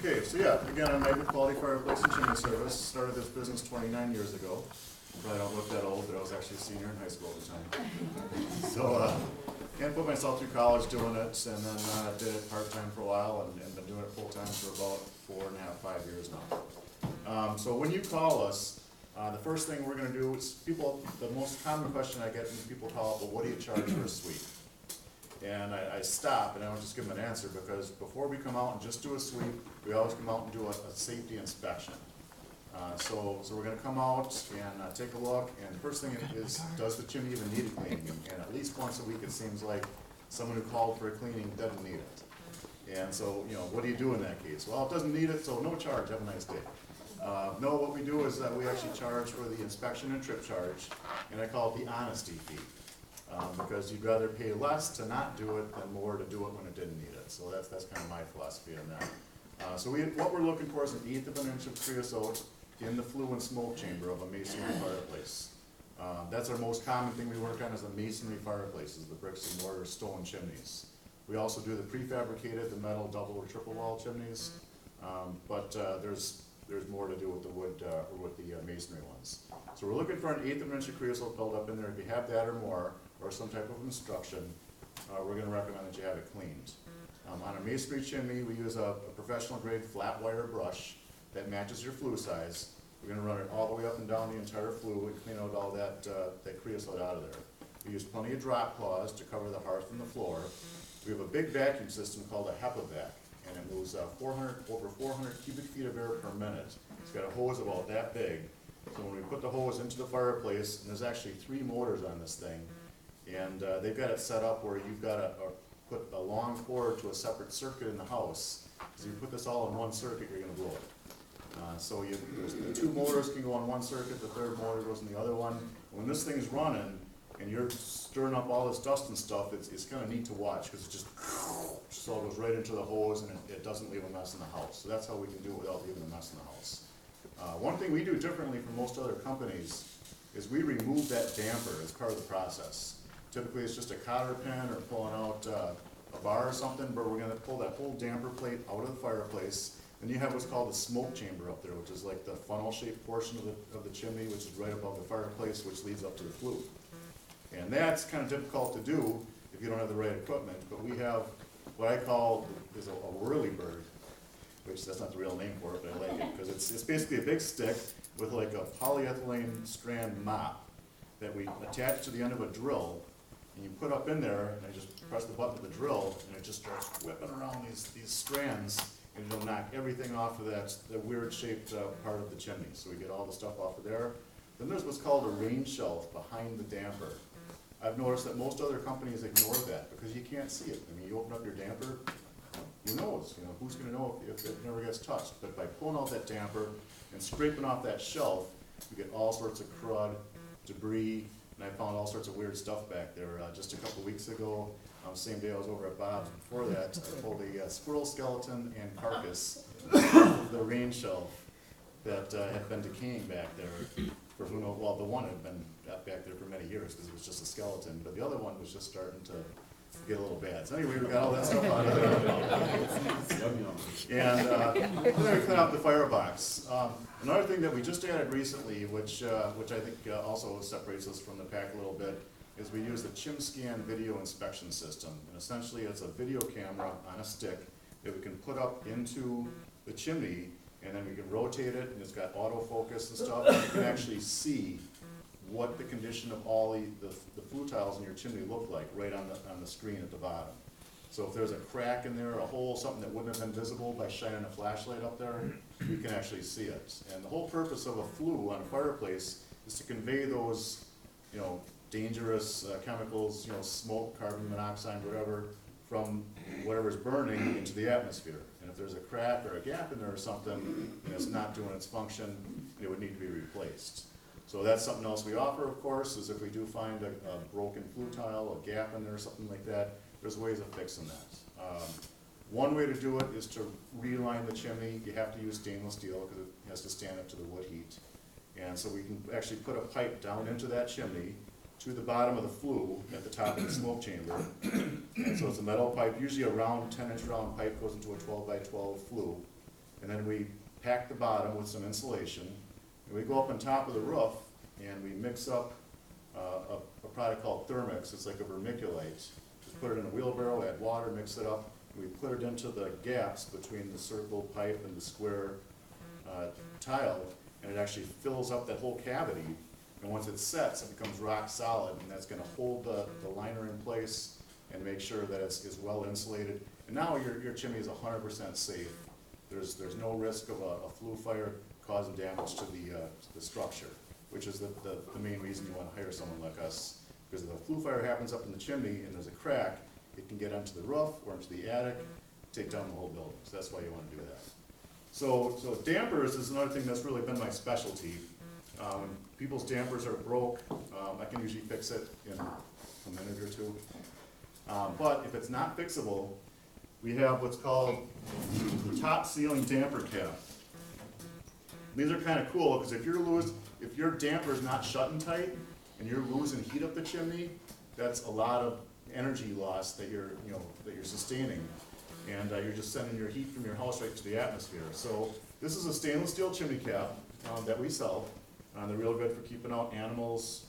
Okay, so yeah, again, I'm Michael, Quality Fireplace and Chimney Service. Started this business 29 years ago. Probably don't look that old, but I was actually a senior in high school at the time. So, and put myself through college doing it, and then did it part-time for a while, and been doing it full-time for about 4.5, 5 years now. So when you call us, the first thing we're gonna do is the most common question I get when people call up, well, what do you charge for a sweep? And I stop and I don't just give them an answer, because before we come out and just do a sweep, we always come out and do a safety inspection. So we're gonna come out and take a look, and the first thing is, does the chimney even need a cleaning? And at least once a week, it seems like someone who called for a cleaning doesn't need it. And so, you know, what do you do in that case? Well, it doesn't need it, so no charge, have a nice day. No, what we do is that we actually charge for the inspection and trip charge, and I call it the honesty fee. Because you'd rather pay less to not do it than more to do it when it didn't need it. So that's kind of my philosophy on that. So what we're looking for is 1/8 of an inch of creosote in the flue and smoke chamber of a masonry fireplace. That's our most common thing we work on, is the masonry fireplaces, the bricks and mortar stone chimneys. We also do the prefabricated, the metal double or triple wall chimneys, but there's more to do with the wood or with the masonry ones. So we're looking for 1/8 of an inch of creosote built up in there. If you have that or more, or some type of instruction, we're going to recommend that you have it cleaned. On a masonry chimney, we use a professional grade flat wire brush that matches your flue size. We're going to run it all the way up and down the entire flue and clean out all that creosote out of there. We use plenty of drop cloths to cover the hearth and the floor. We have a big vacuum system called a HEPA vac, and it moves over 400 cubic feet of air per minute. It's got a hose about that big. So when we put the hose into the fireplace, and there's actually 3 motors on this thing, and they've got it set up where you've got to put a long cord to a separate circuit in the house. So you put this all in one circuit, you're going to blow it. So the 2 motors can go on one circuit, the 3rd motor goes in the other one. When this thing's running and you're stirring up all this dust and stuff, it's kind of neat to watch, because it just all goes right into the hose, and it doesn't leave a mess in the house. So that's how we can do it without leaving a mess in the house. One thing we do differently from most other companies is we remove that damper as part of the process. Typically, it's just a cotter pin or pulling out a bar or something, but we're going to pull that whole damper plate out of the fireplace. Then you have what's called the smoke chamber up there, which is like the funnel-shaped portion of the chimney, which is right above the fireplace, which leads up to the flue. And that's kind of difficult to do if you don't have the right equipment, but we have what I call is a whirly-bird, which that's not the real name for it, but I like it, because it's basically a big stick with like a polyethylene strand mop that we attach to the end of a drill, and you put up in there, and I just press the button of the drill, and it just starts whipping around these strands, and it'll knock everything off of the weird shaped part of the chimney. So we get all the stuff off of there. Then there's what's called a rain shelf behind the damper. I've noticed that most other companies ignore that because you can't see it. I mean, you open up your damper, who knows? You know, who's going to know if it never gets touched? But by pulling out that damper and scraping off that shelf, you get all sorts of crud, debris, and I found all sorts of weird stuff back there. Just a couple weeks ago, same day I was over at Bob's. Before that, I pulled a squirrel skeleton and carcass off the rain shelf that had been decaying back there for who knows. Well, the one had been back there for many years because it was just a skeleton, but the other one was just starting to get a little bad. So anyway, we got all that stuff out of there. And then we clean out the firebox. Another thing that we just added recently, which I think also separates us from the pack a little bit, is we use the ChimScan video inspection system. And essentially it's a video camera on a stick that we can put up into the chimney, and then we can rotate it, and it's got autofocus and stuff, and you can actually see what the condition of all the flue tiles in your chimney look like right on the screen at the bottom. So if there's a crack in there, a hole, something that wouldn't have been visible by shining a flashlight up there, you can actually see it. And the whole purpose of a flue on a fireplace is to convey those, you know, dangerous chemicals, you know, smoke, carbon monoxide, whatever, from whatever's burning into the atmosphere. And if there's a crack or a gap in there or something, and it's not doing its function, it would need to be replaced. So that's something else we offer, of course, is if we do find a broken flue tile, a gap in there or something like that, there's ways of fixing that. One way to do it is to realign the chimney. You have to use stainless steel because it has to stand up to the wood heat. And so we can actually put a pipe down into that chimney to the bottom of the flue at the top of the smoke chamber. And so it's a metal pipe, usually a round 10-inch round pipe goes into a 12 by 12 flue. and then we pack the bottom with some insulation. And we go up on top of the roof and we mix up a product called Thermix. It's like a vermiculite. Just put it in a wheelbarrow, add water, mix it up. We put it into the gaps between the circle pipe and the square tile, and it actually fills up that whole cavity. And once it sets, it becomes rock solid, and that's going to hold the liner in place and make sure that it's well insulated. And now your chimney is 100% safe. There's no risk of a flue fire causing damage to the structure, which is the main reason you want to hire someone like us. Because if a flue fire happens up in the chimney and there's a crack, it can get onto the roof or into the attic, take down the whole building. So that's why you want to do that. So dampers is another thing that's really been my specialty. People's dampers are broke. I can usually fix it in a minute or two. But if it's not fixable, we have what's called the top ceiling damper cap. These are kind of cool because if your damper is not shutting tight and you're losing heat up the chimney, that's a lot of energy loss that you're sustaining, and you're just sending your heat from your house right to the atmosphere. So this is a stainless steel chimney cap that we sell. They're real good for keeping out animals,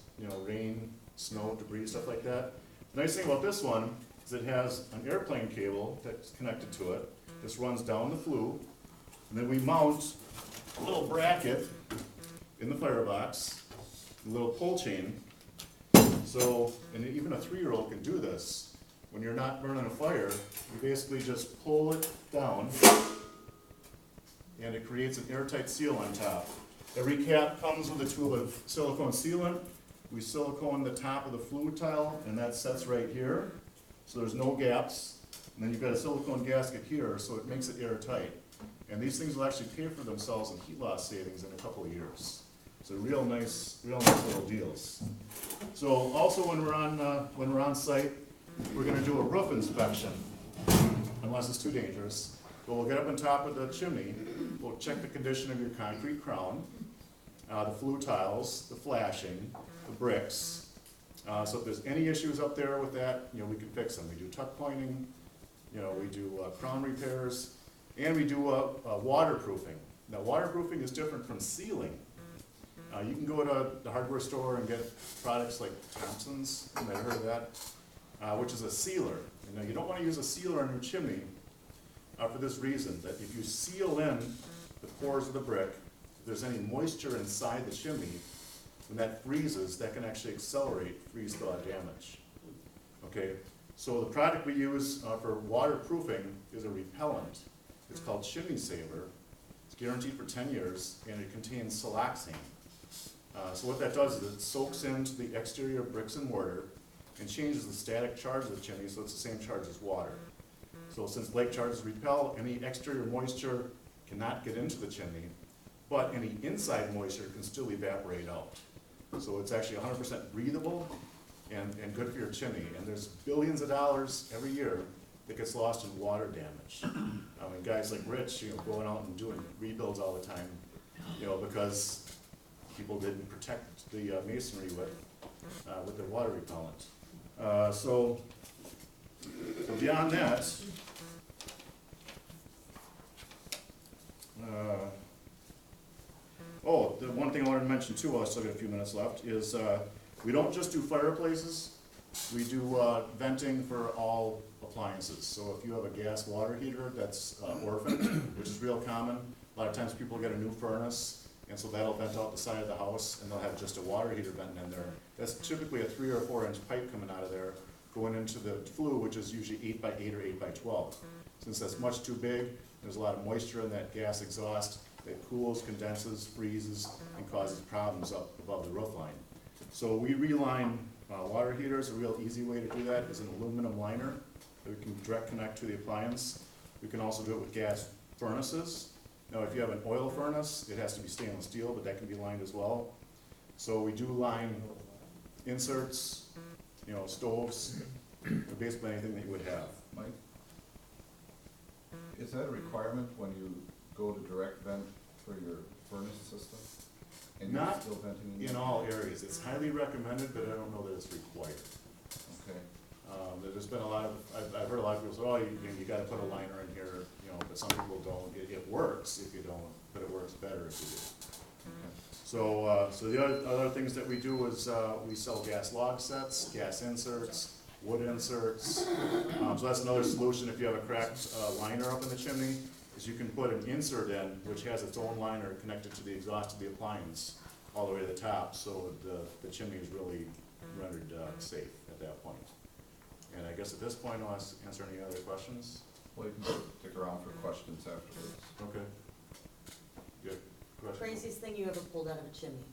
rain, snow, debris, stuff like that. The nice thing about this one is it has an airplane cable that's connected to it. This runs down the flue, and then we mount a little bracket in the firebox, a little pull chain. So, and even a 3-year-old can do this. When you're not burning a fire, you basically just pull it down, and it creates an airtight seal on top. Every cap comes with a tube of silicone sealant. We silicone the top of the flue tile, and that sets right here. So there's no gaps. And then you've got a silicone gasket here, so it makes it airtight. And these things will actually pay for themselves in heat loss savings in a couple of years. So real nice little deals. So also when we're on site, we're going to do a roof inspection, unless it's too dangerous. But we'll get up on top of the chimney. We'll check the condition of your concrete crown, the flue tiles, the flashing, the bricks. So if there's any issues up there with that, we can fix them. We do tuck pointing, we do crown repairs, and we do waterproofing. Now waterproofing is different from sealing. You can go to the hardware store and get products like Thompson's, you might have heard of that, which is a sealer. You don't want to use a sealer on your chimney for this reason, that if you seal in the pores of the brick, if there's any moisture inside the chimney, when that freezes, that can actually accelerate freeze-thaw damage. Okay, so the product we use for waterproofing is a repellent. It's called Chimney Saver. It's guaranteed for 10 years, and it contains siloxane. So what that does is it soaks into the exterior bricks and mortar and changes the static charge of the chimney so it's the same charge as water. So since lake charges repel, any exterior moisture cannot get into the chimney, but any inside moisture can still evaporate out. So it's actually 100% breathable and good for your chimney. And there's billions of dollars every year that gets lost in water damage. I mean, guys like Rich, going out and doing rebuilds all the time, because people didn't protect the masonry with their water repellent. So beyond that, the one thing I wanted to mention too, while I still got a few minutes left, is we don't just do fireplaces, we do venting for all appliances. So if you have a gas water heater that's orphaned, which is real common, a lot of times people get a new furnace, and so that'll vent out the side of the house, and they'll have just a water heater venting in there. That's typically a 3 or 4 inch pipe coming out of there, going into the flue, which is usually 8 by 8 or 8 by 12. Since that's much too big, there's a lot of moisture in that gas exhaust that cools, condenses, freezes, and causes problems up above the roof line. So we reline water heaters. A real easy way to do that is an aluminum liner that we can direct connect to the appliance. We can also do it with gas furnaces. Now, if you have an oil furnace, it has to be stainless steel, but that can be lined as well. So we do line inserts, stoves, basically anything that you would have. Mike, is that a requirement when you go to direct vent for your furnace system? And you're Not still venting in all areas. It's highly recommended, but I don't know that it's required. Okay. There's been a lot of, I've heard a lot of people say, oh, you got to put a liner in here, but some people don't. It works if you don't, but it works better if you do. So, so the other things that we do is, we sell gas log sets, gas inserts, wood inserts. So that's another solution if you have a cracked, liner up in the chimney, is you can put an insert in, which has its own liner connected to the exhaust of the appliance all the way to the top, so the chimney is really rendered, safe at that point. And I guess at this point, I'll answer any other questions. Well, you can stick around for questions afterwards. Okay. Good. Question? Craziest thing you ever pulled out of a chimney?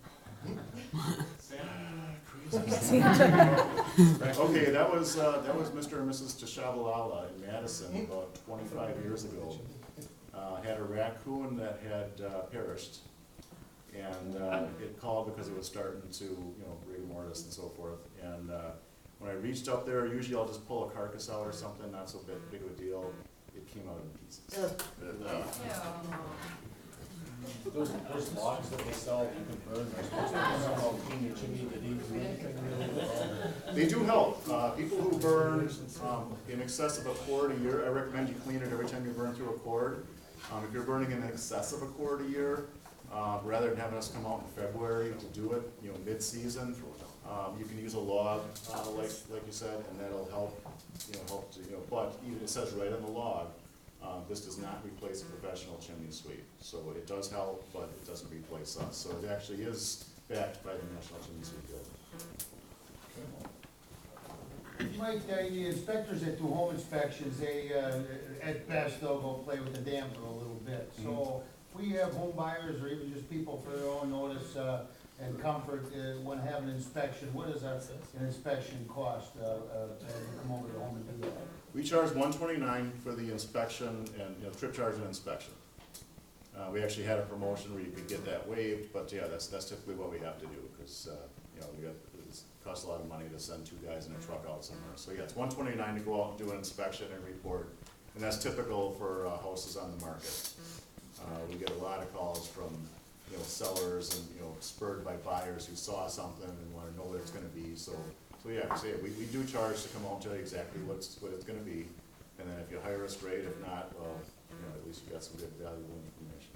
Okay, that was Mr. and Mrs. Tashabalala in Madison about 25 years ago. Had a raccoon that had perished, and it called because it was starting to, rigor mortis and so forth. And when I reached up there, usually I'll just pull a carcass out or something, not so big of a deal. It came out in pieces. Those logs that they sell, you can burn, they're supposed to somehow clean your chimney, they need to do anything. They do help. People who burn in excess of a cord a year, I recommend you clean it every time you burn through a cord. If you're burning in excess of a cord a year, rather than having us come out in February to do it, mid-season, you can use a log, like you said, and that'll help, but even it says right on the log, this does not replace a professional chimney sweep. So it does help, but it doesn't replace us. So it actually is backed by the National Chimney Sweep Guild. Mike, the inspectors that do home inspections, they, at best, they'll go play with the damper a little bit. So if we have home buyers or even just people for their own notice and comfort when having an inspection, what does an inspection cost to come over to the home and do that? We charge $129 for the inspection and trip charge and inspection. We actually had a promotion where you could get that waived, but yeah, that's typically what we have to do because it costs a lot of money to send two guys in a truck out somewhere. So yeah, it's $129 to go out and do an inspection and report, and that's typical for houses on the market. We get a lot of calls from sellers and spurred by buyers who saw something and want to know what it's going to be. So yeah, we do charge to come out and tell you exactly what it's going to be, and then if you hire us, great. If not, well, at least you got some good valuable information.